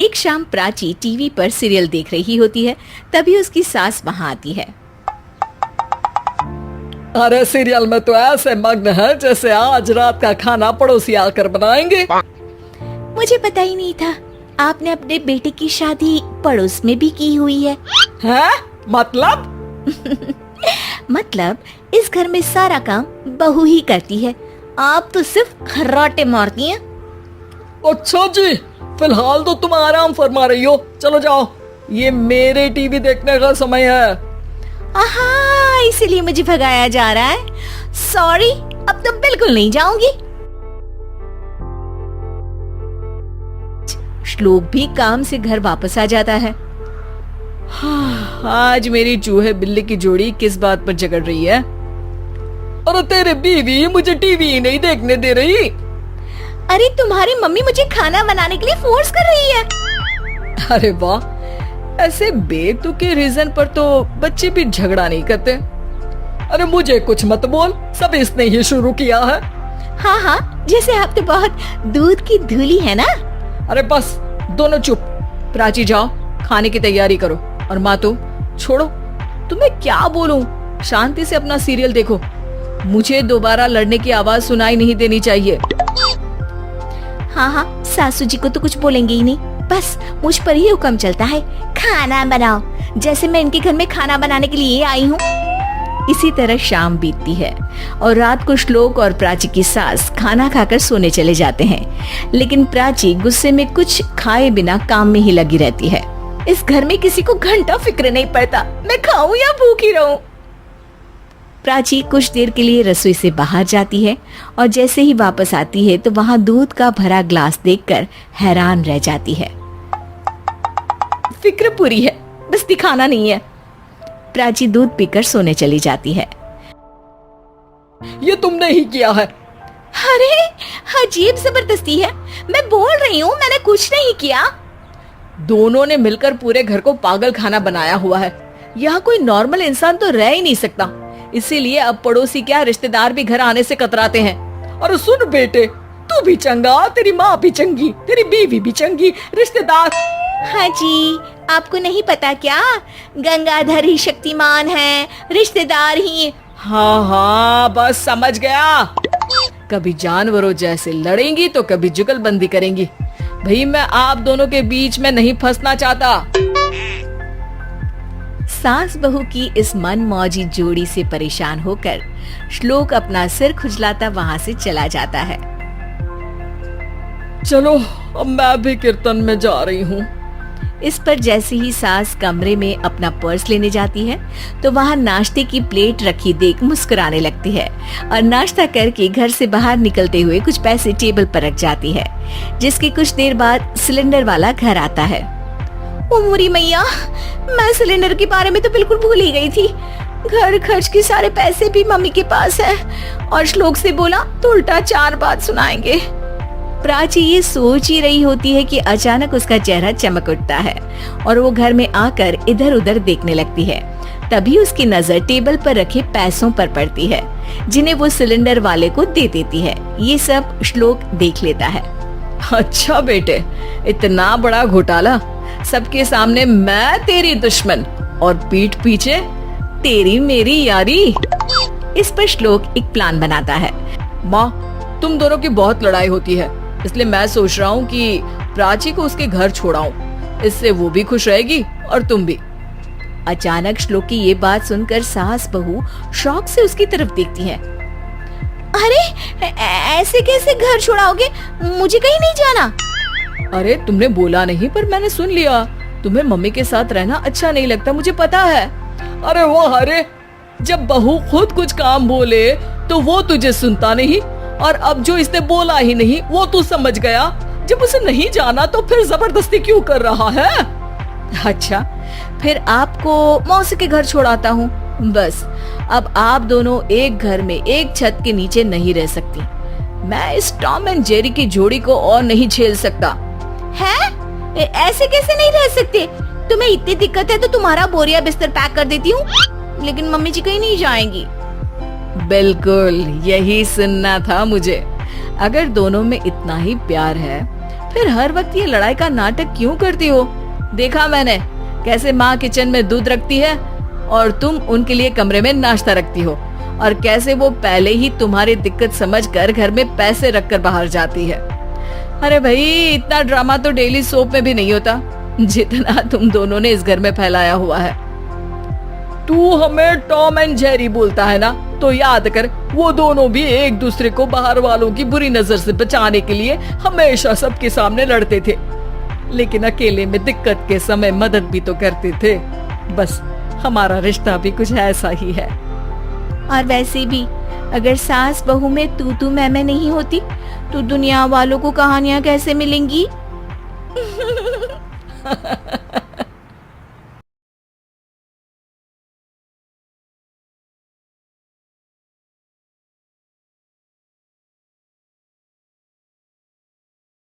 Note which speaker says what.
Speaker 1: एक शाम प्राची टीवी पर सीरियल देख रही होती है। तभी उसकी सास वहाँ आती है।
Speaker 2: अरे सीरियल में तो ऐसे मग्न है जैसे आज रात का खाना पड़ोसी आकर बनाएंगे।
Speaker 1: मुझे पता ही नहीं था आपने अपने बेटे की शादी पड़ोस में भी की हुई है।
Speaker 2: हैं? मतलब?
Speaker 1: मतलब इस घर में सारा काम बहू ही करती है, आप तो सिर्फ खर्राटे मारती हैं।
Speaker 2: अच्छा जी, फिलहाल तो तुम आराम फरमा रही हो, चलो जाओ, ये मेरे टीवी देखने का समय है।
Speaker 1: आहा, इसीलिए मुझे भगाया जा रहा है। सॉरी, अब तो बिल्कुल नहीं जाऊंगी। श्लोक भी काम से घर वापस आ जाता है।
Speaker 2: आज मेरी चूहे बिल्ली की जोड़ी किस बात पर झगड़ रही है? अरे तेरे बीवी मुझे टीवी नहीं देखने दे रही।
Speaker 1: अरे तुम्हारी मम्मी मुझे खाना बनाने के लिए फोर्स कर रही है।
Speaker 2: अरे वाह, ऐसे बेतुके रीजन पर तो बच्चे भी झगड़ा नहीं करते। अरे मुझे कुछ मत बोल, सब इसने ही शुरू किया है।
Speaker 1: हाँ हाँ, जैसे आप तो बहुत दूध की धूली है ना।
Speaker 2: अरे बस दोनों चुप। प्राची जाओ, खाने की तैयारी करो। और माँ तो छोड़ो, तुम्हें क्या बोलूं, शांति से अपना सीरियल देखो। मुझे दोबारा लड़ने की आवाज सुनाई नहीं देनी चाहिए।
Speaker 1: हाँ हाँ, सासू जी को तो कुछ बोलेंगे ही नहीं, बस मुझ पर ही हुक्म चलता है, खाना बनाओ, जैसे मैं इनके घर में खाना बनाने के लिए आई हूँ। इसी तरह शाम बीतती है और रात को श्लोक और प्राची की सास खाना खाकर सोने चले जाते हैं। लेकिन प्राची गुस्से में कुछ खाए बिना काम में ही लगी रहती है। इस घर में किसी को घंटा फिक्र नहीं पड़ता, मैं खाऊं या भूखी रहूं। प्राची कुछ देर के लिए रसोई से बाहर जाती है और जैसे ही वापस आती है तो वहाँ दूध का भरा ग्लास देखकर हैरान रह जाती है। फिक्र पूरी है, बस दिखाना नहीं है। प्राची दूध पीकर सोने चली जाती है।
Speaker 2: ये तुमने ही किया है।
Speaker 1: अरे अजीब जबरदस्ती है, मैं बोल रही हूँ मैंने कुछ नहीं किया।
Speaker 2: दोनों ने मिलकर पूरे घर को पागल खाना बनाया हुआ है। यहाँ कोई नॉर्मल इंसान तो रह ही नहीं सकता, इसीलिए अब पड़ोसी क्या रिश्तेदार भी घर आने से कतराते हैं। और सुन बेटे, तू भी चंगा, तेरी माँ भी चंगी, तेरी बीवी भी चंगी, रिश्तेदार।
Speaker 1: हाँ जी, आपको नहीं पता क्या, गंगाधर ही शक्तिमान है, रिश्तेदार ही।
Speaker 2: हाँ हाँ, बस समझ गया। कभी जानवरों जैसे लड़ेंगी तो कभी जुगलबंदी करेंगी। भाई मैं आप दोनों के बीच में नहीं फंसना चाहता।
Speaker 1: सास बहू की इस मनमौजी जोड़ी से परेशान होकर श्लोक अपना सिर खुजलाता वहाँ से चला जाता है।
Speaker 2: चलो अब मैं भी कीर्तन में जा रही हूँ।
Speaker 1: इस पर जैसे ही सास कमरे में अपना पर्स लेने जाती है तो वहाँ नाश्ते की प्लेट रखी देख मुस्कुराने लगती है और नाश्ता करके घर से बाहर निकलते हुए कुछ पैसे टेबल पर रख जाती है। जिसके कुछ देर बाद सिलेंडर वाला घर आता है। ओ मोरी मैया, मैं सिलेंडर के बारे में तो बिल्कुल भूल ही गई थी। घर खर्च के सारे पैसे भी मम्मी के पास है और श्लोक से बोला तो उल्टा 4 बात सुनाएंगे। प्राची ये सोच ही रही होती है कि अचानक उसका चेहरा चमक उठता है और वो घर में आकर इधर उधर देखने लगती है। तभी उसकी नजर टेबल पर रखे पैसों पर पड़ती है जिन्हें वो सिलेंडर वाले को दे देती है। ये सब श्लोक देख लेता है।
Speaker 2: अच्छा बेटे, इतना बड़ा घोटाला, सबके सामने मैं तेरी दुश्मन और पीठ पीछे तेरी मेरी यारी।
Speaker 1: इस पर श्लोक एक प्लान बनाता है।
Speaker 2: माँ, तुम दोनों की बहुत लड़ाई होती है, इसलिए मैं सोच रहा हूँ कि प्राची को उसके घर छोड़ाऊं, इससे वो भी खुश रहेगी और तुम भी।
Speaker 1: अचानक श्लोक की ये बात सुनकर सास बहू शौक से उसकी तरफ देखती हैं। अरे ऐसे कैसे घर छोड़ाओगे, मुझे कहीं नहीं जाना।
Speaker 2: अरे तुमने बोला नहीं पर मैंने सुन लिया, तुम्हें मम्मी के साथ रहना अच्छा नहीं लगता, मुझे पता है। अरे वो अरे, जब बहू खुद कुछ काम बोले तो वो तुझे सुनता नहीं, और अब जो इसने बोला ही नहीं वो तू समझ गया। जब उसे नहीं जाना तो फिर जबरदस्ती क्यों कर रहा है?
Speaker 1: अच्छा, फिर आपको मौसी के घर छोड़ाता हूँ। बस अब आप दोनों एक घर में एक छत के नीचे नहीं रह सकती। मैं इस टॉम एंड जेरी की जोड़ी को और नहीं झेल सकता। है? ऐसे कैसे नहीं रह सकते? तुम्हें इतनी दिक्कत है तो तुम्हारा बोरिया बिस्तर पैक कर देती हूँ, लेकिन मम्मी जी कहीं नहीं जाएंगी।
Speaker 2: बिल्कुल यही सुनना था मुझे। अगर दोनों में इतना ही प्यार है फिर हर वक्त ये लड़ाई का नाटक क्यों करती हो? देखा मैंने कैसे माँ किचन में दूध रखती है और तुम उनके लिए कमरे में नाश्ता रखती हो, और कैसे वो पहले ही तुम्हारी दिक्कत समझकर घर में पैसे रखकर बाहर जाती है। अरे भाई, इतना ड्रामा तो डेली सोप में भी नहीं होता जितना तुम दोनों ने इस घर में फैलाया हुआ है। तू हमें टॉम एंड जेरी बोलता है ना, तो याद कर वो दोनों भी एक दूसरे को बाहर वालों की बुरी नजर से बचाने के लिए हमेशा सबके सामने लड़ते थे, लेकिन अकेले में दिक्कत के समय मदद भी तो करते थे। बस हमारा रिश्ता भी कुछ ऐसा ही है।
Speaker 1: और वैसे भी अगर सास बहू में तू मैं नहीं होती तो दुनिया वालों को कहानियां कैसे मिलेंगी?